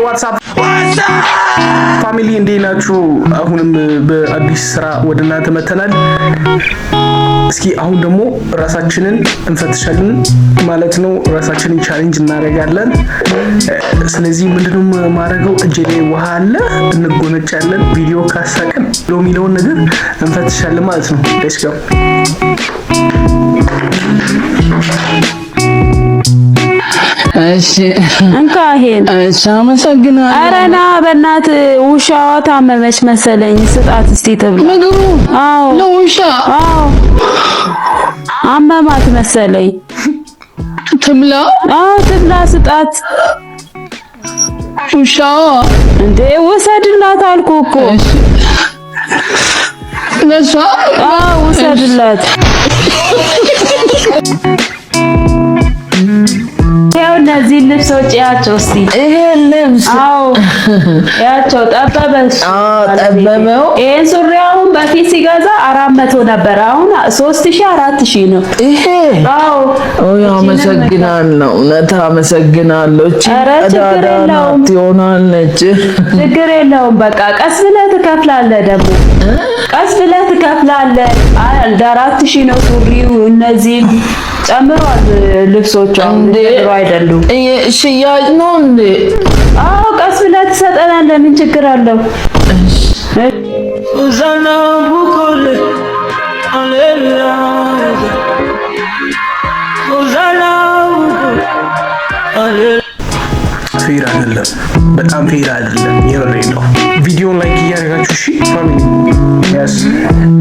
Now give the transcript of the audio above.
ዋትስአፕ ፋሚሊ እንዴት ናችሁ? አሁንም በአዲስ ስራ ወደ እናንተ መተናል። እስኪ አሁን ደግሞ ራሳችንን እንፈትሻለን ማለት ነው። ራሳችንን ቻሌንጅ እናደርጋለን። ስለዚህ ምንድነው ማድረገው? እጄ ላይ ውሃ አለ፣ እንጎነጫለን። ቪዲዮ ካሳቀን የሚለውን ነገር እንፈትሻለን ማለት ነው። ሌትስ ጎ። እሺ እንካ ይሄን። እሺ አመሰግናለሁ። ኧረ ና በእናትህ ውሻዋ ታመመች መሰለኝ፣ ስጣት እስቲ ተብሎ ምግቡ። አዎ ለውሻ። አዎ አመማት መሰለኝ። ትብላ። አዎ ትብላ፣ ስጣት። ውሻዋ እንዴ ውሰድላት አልኩህ እኮ። እሺ ለሷ። አዎ ውሰድላት። እነዚህ ልብሶች ያቸው እስቲ። ይሄ ልብስ አዎ ያቸው ጠበበሽ። ጠበበው። ይሄን ሱሪ አሁን በፊት ሲገዛ 400 ነበር፣ አሁን 3000 4000 ነው። ይሄ አዎ አመሰግናለሁ። እውነት አመሰግናለሁ። እቺ አዳዳናት ትሆናለች። ችግር የለውም። በቃ ቀስ ብለህ ትከፍላለህ፣ ደግሞ ቀስ ብለህ ትከፍላለህ። 4000 ነው ሱሪው። እነዚህ ጨምሯል ልብሶቹ እንዴ አይደሉም። ሽያጭ ነው እንዴ? አዎ ቀስ ብለህ ትሰጠናለህ። ምን ችግር አለው? ፌር አይደለም፣ በጣም ፌር አይደለም። የምሬ ነው። ቪዲዮን ላይክ እያደረጋችሁ እሺ ፋሚሊ